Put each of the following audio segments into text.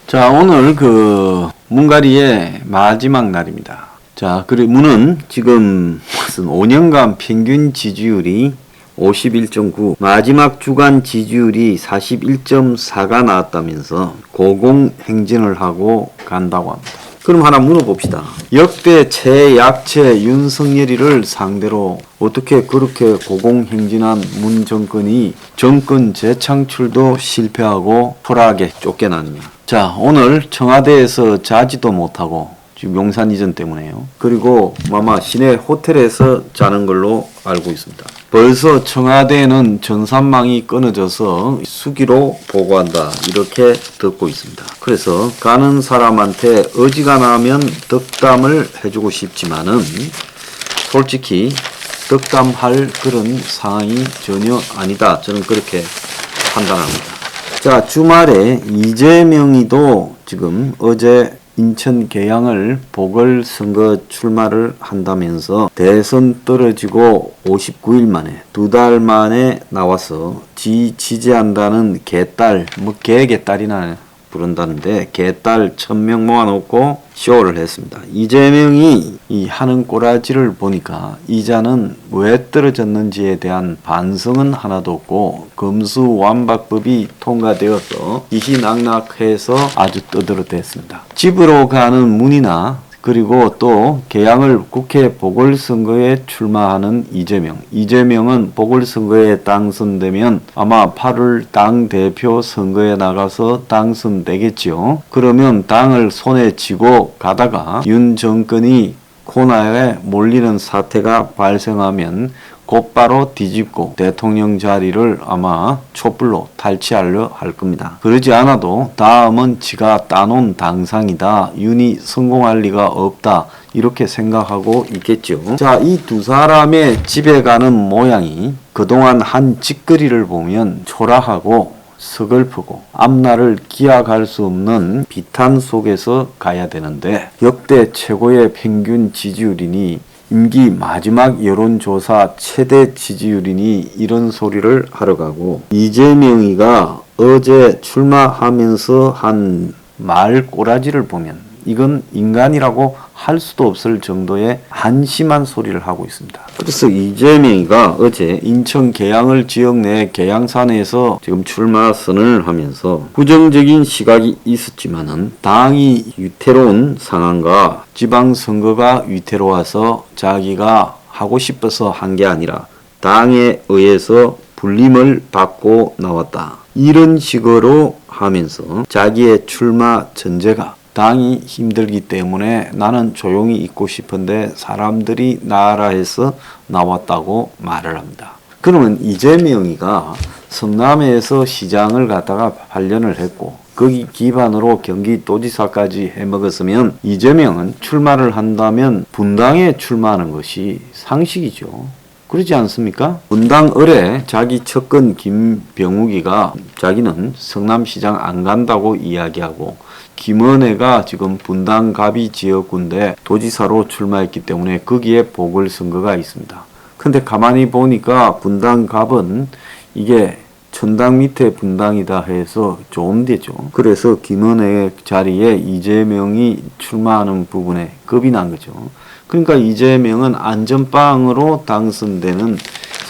자, 오늘 문가리의 마지막 날입니다. 자, 그리고 문은 지금 무슨 5년간 평균 지지율이 51.9, 마지막 주간 지지율이 41.4가 나왔다면서 고공행진을 하고 간다고 합니다. 그럼 하나 물어봅시다. 역대 최약체 윤석열이를 상대로 어떻게 그렇게 고공행진한 문 정권이 정권 재창출도 실패하고 초라하게 쫓겨났느냐. 자, 오늘 청와대에서 자지도 못하고 지금 용산 이전 때문에요. 그리고 아마 시내 호텔에서 자는 걸로 알고 있습니다. 벌써 청와대에는 전산망이 끊어져서 수기로 보고한다 이렇게 듣고 있습니다. 그래서 가는 사람한테 어지간하면 덕담을 해주고 싶지만은 솔직히 덕담할 그런 상황이 전혀 아니다. 저는 그렇게 판단합니다. 자, 주말에 이재명이도 지금 어제 인천 계양을 보궐선거 출마를 한다면서 대선 떨어지고 59일 만에 2달 만에 나와서 지지한다는 개딸, 개딸이나 부른다는데 개딸 1000명 모아놓고 쇼를 했습니다. 이재명이 이 하는 꼬라지를 보니까 이자는 왜 떨어졌는지에 대한 반성은 하나도 없고 검수완박법이 통과되어서 이희낙낙해서 아주 떠들어댔습니다. 집으로 가는 문이나 그리고 또 계양을 국회 보궐선거에 출마하는 이재명은 보궐선거에 당선되면 아마 8월 당대표 선거에 나가서 당선되겠죠. 그러면 당을 손에 쥐고 가다가 윤 정권이 코너에 몰리는 사태가 발생하면 곧바로 뒤집고 대통령 자리를 아마 촛불로 탈취하려 할 겁니다. 그러지 않아도 다음은 지가 따놓은 당상이다. 윤이 성공할 리가 없다. 이렇게 생각하고 있겠죠. 자, 이 두 사람의 집에 가는 모양이 그동안 한 짓거리를 보면 초라하고 서글프고 앞날을 기약할 수 없는 비탄 속에서 가야 되는데 역대 최고의 평균 지지율이니 임기 마지막 여론조사 최대 지지율이니 이런 소리를 하러 가고 이재명이가 어제 출마하면서 한 말 꼬라지를 보면 이건 인간이라고 할 수도 없을 정도의 한심한 소리를 하고 있습니다. 그래서 이재명이가 어제 인천 계양을 지역 내 계양산에서 지금 출마 선언을 하면서 부정적인 시각이 있었지만은 당이 위태로운 상황과 지방선거가 위태로워서 자기가 하고 싶어서 한 게 아니라 당에 의해서 불림을 받고 나왔다. 이런 식으로 하면서 자기의 출마 전제가 당이 힘들기 때문에 나는 조용히 있고 싶은데 사람들이 나아라 해서 나왔다고 말을 합니다. 그러면 이재명이가 성남에서 시장을 갖다가 8년을 했고 거기 기반으로 경기도지사까지 해먹었으면 이재명은 출마를 한다면 분당에 출마하는 것이 상식이죠. 그렇지 않습니까? 분당 을에 자기 측근 김병욱이가 자기는 성남시장 안 간다고 이야기하고 김은혜가 지금 분당 갑이 지역군데 도지사로 출마했기 때문에 거기에 보궐선거가 있습니다. 근데 가만히 보니까 분당 갑은 이게 천당 밑에 분당이다 해서 좋은 데죠. 그래서 김은혜 자리에 이재명이 출마하는 부분에 겁이 난 거죠. 그러니까 이재명은 안전빵으로 당선되는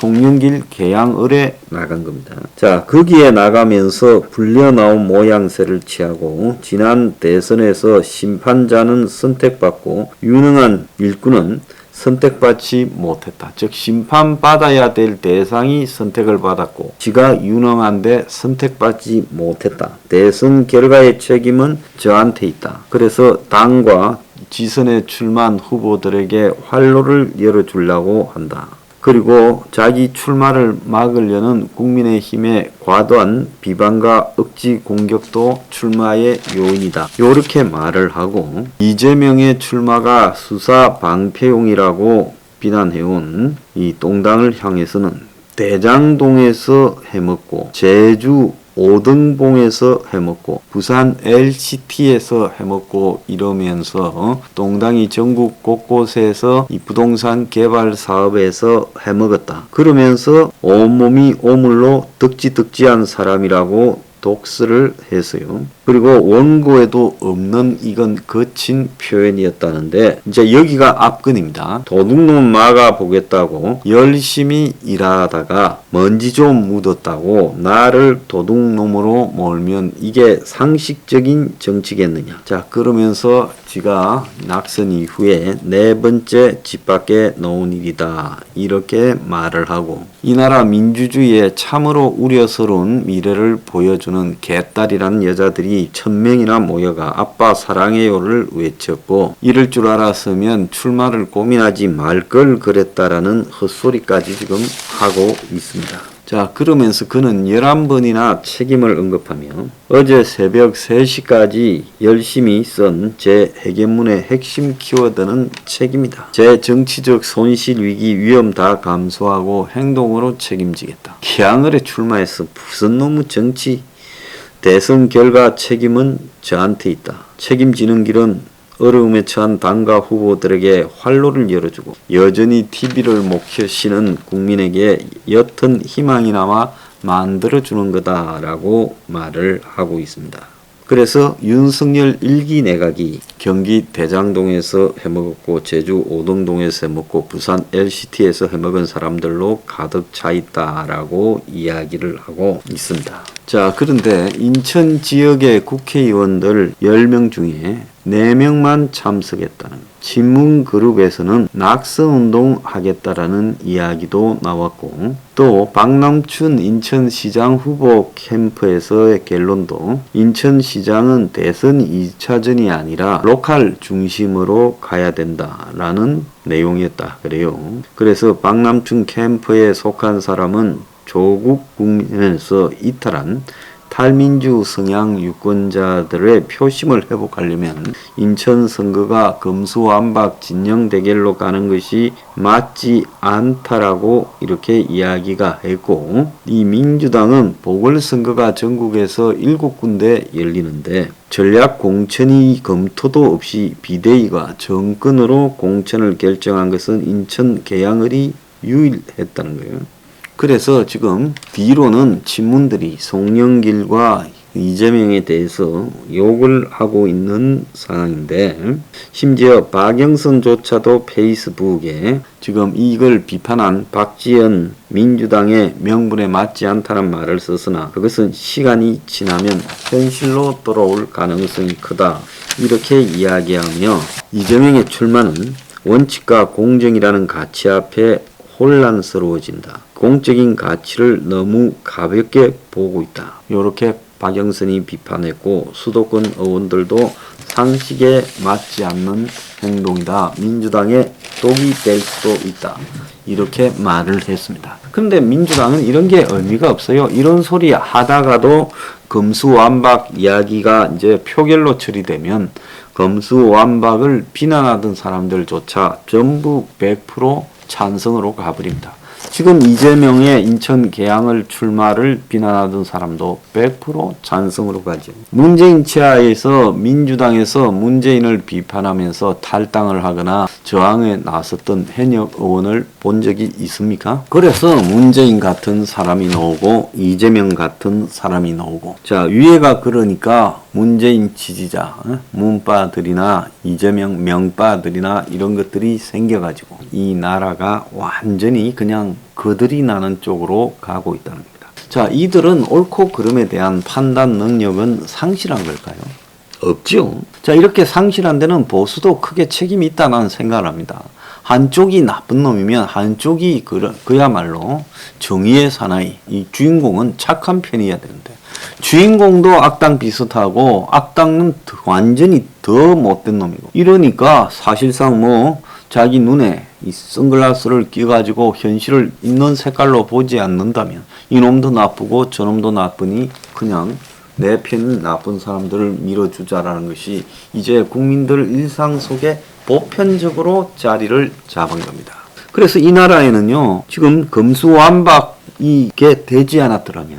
송영길 계양을에 나간 겁니다. 자, 거기에 나가면서 불려나온 모양새를 취하고 지난 대선에서 심판자는 선택받고 유능한 일꾼은 선택받지 못했다. 즉 심판받아야 될 대상이 선택을 받았고 지가 유능한데 선택받지 못했다. 대선 결과의 책임은 저한테 있다. 그래서 당과 지선에 출마한 후보들에게 활로를 열어주려고 한다. 그리고 자기 출마를 막으려는 국민의힘의 과도한 비방과 억지 공격도 출마의 요인이다. 이렇게 말을 하고 이재명의 출마가 수사 방패용이라고 비난해온 이 동당을 향해서는 대장동에서 해먹고 제주 오등봉에서 해먹고 부산 LCT에서 해먹고 이러면서 동당이 전국 곳곳에서 이 부동산 개발 사업에서 해먹었다. 그러면서 온몸이 오물로 덕지덕지한 사람이라고 독스를 했어요. 그리고 원고에도 없는 이건 거친 표현이었다는데 이제 여기가 앞근입니다. 도둑놈 막아보겠다고 열심히 일하다가 먼지 좀 묻었다고 나를 도둑놈으로 몰면 이게 상식적인 정치겠느냐. 자, 그러면서 지가 낙선 이후에 네 번째 집 밖에 놓은 일이다 이렇게 말을 하고, 이 나라 민주주의에 참으로 우려스러운 미래를 보여주는 개딸이라는 여자들이 1000명이나 모여가 아빠 사랑해요를 외쳤고, 이럴 줄 알았으면 출마를 고민하지 말 걸 그랬다라는 헛소리까지 지금 하고 있습니다. 자, 그러면서 그는 11번이나 책임을 언급하며 어제 새벽 3시까지 열심히 쓴 제 회견문의 핵심 키워드는 책임이다. 제 정치적 손실 위기 위험 다 감수하고 행동으로 책임지겠다. 개항을에 출마해서 무슨 놈의 정치, 대선 결과 책임은 저한테 있다. 책임지는 길은 어려움에 처한 당과 후보들에게 활로를 열어주고 여전히 TV를 못 켜시는 국민에게 옅은 희망이나마 만들어주는 거다라고 말을 하고 있습니다. 그래서 윤석열 1기 내각이 경기 대장동에서 해먹었고 제주 오등동에서 해먹고 부산 LCT에서 해먹은 사람들로 가득 차 있다라고 이야기를 하고 있습니다. 자, 그런데 인천 지역의 국회의원들 10명 중에 4명만 참석했다는, 친문그룹에서는 낙선운동 하겠다라는 이야기도 나왔고, 또 박남춘 인천시장 후보 캠프에서의 결론도 인천시장은 대선 2차전이 아니라 로컬 중심으로 가야 된다라는 내용이었다 그래요. 그래서 박남춘 캠프에 속한 사람은 조국 국민에서 이탈한 탈민주 성향 유권자들의 표심을 회복하려면 인천 선거가 검수완박 진영 대결로 가는 것이 맞지 않다라고 이렇게 이야기가 했고, 이 민주당은 보궐선거가 전국에서 7군데 열리는데 전략 공천이 검토도 없이 비대위가 정권으로 공천을 결정한 것은 인천 계양을이 유일했다는 거예요. 그래서 지금 뒤로는 친문들이 송영길과 이재명에 대해서 욕을 하고 있는 상황인데, 심지어 박영선조차도 페이스북에 지금 이걸 비판한 박지원 민주당의 명분에 맞지 않다는 말을 썼으나 그것은 시간이 지나면 현실로 돌아올 가능성이 크다 이렇게 이야기하며, 이재명의 출마는 원칙과 공정이라는 가치 앞에 혼란스러워진다. 공적인 가치를 너무 가볍게 보고 있다. 이렇게 박영선이 비판했고, 수도권 의원들도 상식에 맞지 않는 행동이다. 민주당의 독이 될 수도 있다. 이렇게 말을 했습니다. 그런데 민주당은 이런 게 의미가 없어요. 이런 소리 하다가도 검수완박 이야기가 이제 표결로 처리되면 검수완박을 비난하던 사람들조차 전부 100% 찬성으로 가버립니다. 지금 이재명의 인천 계양을 출마를 비난하던 사람도 100% 찬성으로 가죠. 문재인 치하에서 민주당에서 문재인을 비판하면서 탈당을 하거나 저항에 나섰던 현역 의원을 본 적이 있습니까? 그래서 문재인 같은 사람이 나오고 이재명 같은 사람이 나오고, 자, 위에가 그러니까 문재인 지지자 문빠들이나 이재명 명빠들이나 이런 것들이 생겨가지고 이 나라가 완전히 그냥 그들이 나는 쪽으로 가고 있다는 겁니다. 자, 이들은 옳고 그름에 대한 판단 능력은 상실한 걸까요? 없죠. 자, 이렇게 상실한 데는 보수도 크게 책임이 있다는 생각을 합니다. 한쪽이 나쁜 놈이면 한쪽이 그야말로 정의의 사나이, 이 주인공은 착한 편이어야 되는데, 주인공도 악당 비슷하고 악당은 완전히 더 못된 놈이고, 이러니까 사실상 뭐 자기 눈에 이 선글라스를 끼가지고 현실을 있는 색깔로 보지 않는다면 이놈도 나쁘고 저놈도 나쁘니 그냥 내 편 나쁜 사람들을 밀어주자라는 것이 이제 국민들 일상 속에 보편적으로 자리를 잡은 겁니다. 그래서 이 나라에는요, 지금 검수완박이 되지 않았더라면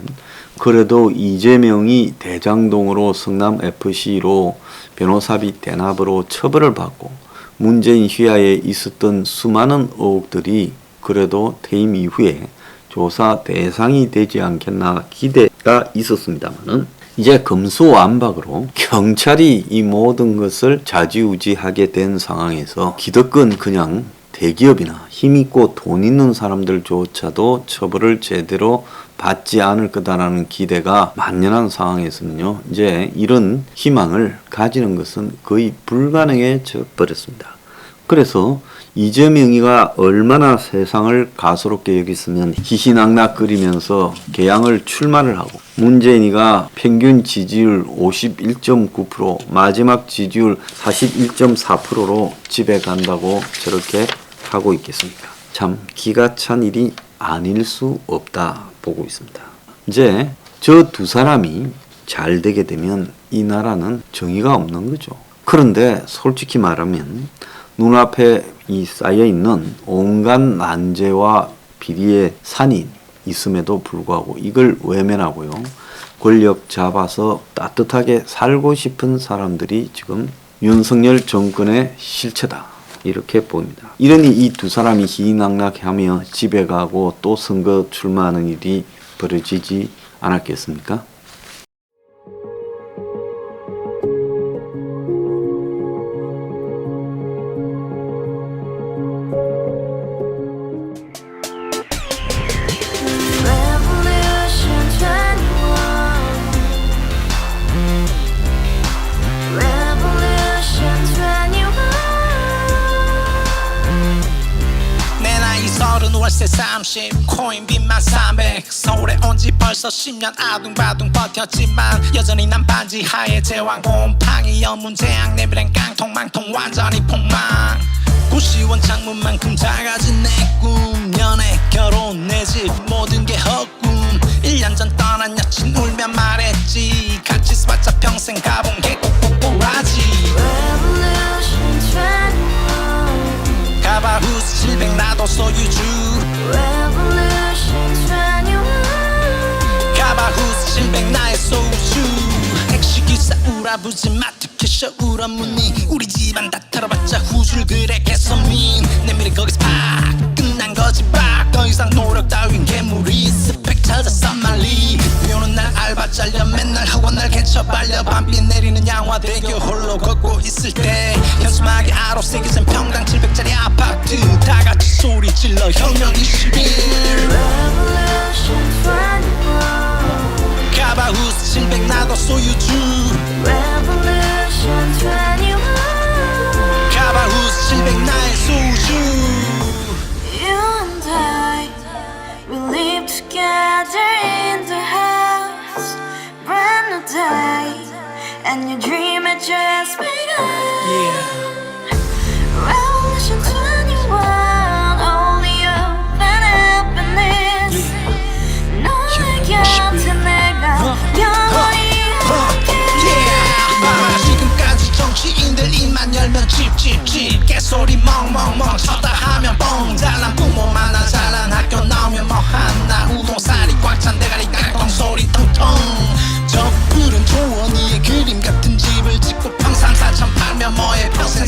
그래도 이재명이 대장동으로 성남FC로 변호사비 대납으로 처벌을 받고 문재인 휘하에 있었던 수많은 의혹들이 그래도 퇴임 이후에 조사 대상이 되지 않겠나 기대 있었습니다만은 이제 금수완박으로 경찰이 이 모든 것을 좌지우지하게 된 상황에서 기득권 그냥 대기업이나 힘있고 돈 있는 사람들조차도 처벌을 제대로 받지 않을 거다라는 기대가 만연한 상황에서는요, 이제 이런 희망을 가지는 것은 거의 불가능해져 버렸습니다. 그래서 이재명이가 얼마나 세상을 가소롭게 여겼으면 희희낙낙거리면서 개항을 출마를 하고, 문재인이가 평균 지지율 51.9%, 마지막 지지율 41.4%로 집에 간다고 저렇게 하고 있겠습니까? 참 기가 찬 일이 아닐 수 없다 보고 있습니다. 이제 저 두 사람이 잘 되게 되면 이 나라는 정의가 없는 거죠. 그런데 솔직히 말하면 눈앞에 이 쌓여있는 온갖 난제와 비리의 산이 있음에도 불구하고 이걸 외면하고요, 권력 잡아서 따뜻하게 살고 싶은 사람들이 지금 윤석열 정권의 실체다, 이렇게 보입니다. 이러니 이 두 사람이 희희낙낙하며 집에 가고 또 선거 출마하는 일이 벌어지지 않았겠습니까? 월세 30 코인빚만 300 서울에 온 지 벌써 10년 아둥바둥 버텼지만 여전히 난 반지 하에 제왕 곰팡이 연문제약 내비랑 깡통망통 완전히 폭망 고시원 창문만큼 작아진 내 꿈 연애 결혼 내 집 모든 게 헛꿈 1년 전 떠난 여친 울며 말했지 같이 써봤자 평생 가본 게 꼭꼭꼭하지 가바후스 700 나도 소유주 가바후스 700 나의 소유주 택시기사 우라부지 마트 캐셔 울어무니 우리 집안 다 털어봤자 후줄 그래 개선민 내 미래 거기서 팍 끝난 거지 팍 더 이상 노력 따윈 괴물이 스펙 찾아서 말리 비오는 날 알바 잘려 맨날 학원 날 개쳐 발려 밤비 내리는 양화대교 홀로 걷고 있을 때 현수막에 아로 새겨진 평당 700짜리 아파트 다같이 소리 질러 혁명 21 가바후스 700 나도 소유주 가바후스 700 나의 소유주 Together in the house, brand new day, and your dream had just begun. Revolution 21, only open happiness. 너의 곁에 내가 영원히 함께. 지금까지 정치인들 입만 열면 찝찝찝 개소리 멍멍멍 쳤다 하면 뻥 잘난 부모 만나 잘난 학교 나오면 뭐 하나 우동살이 꽉 찬 대가리 깡통 소리 텅텅 저 푸른 초원위에 그림 같은 집을 짓고 평상 4천 팔면 뭐해 평생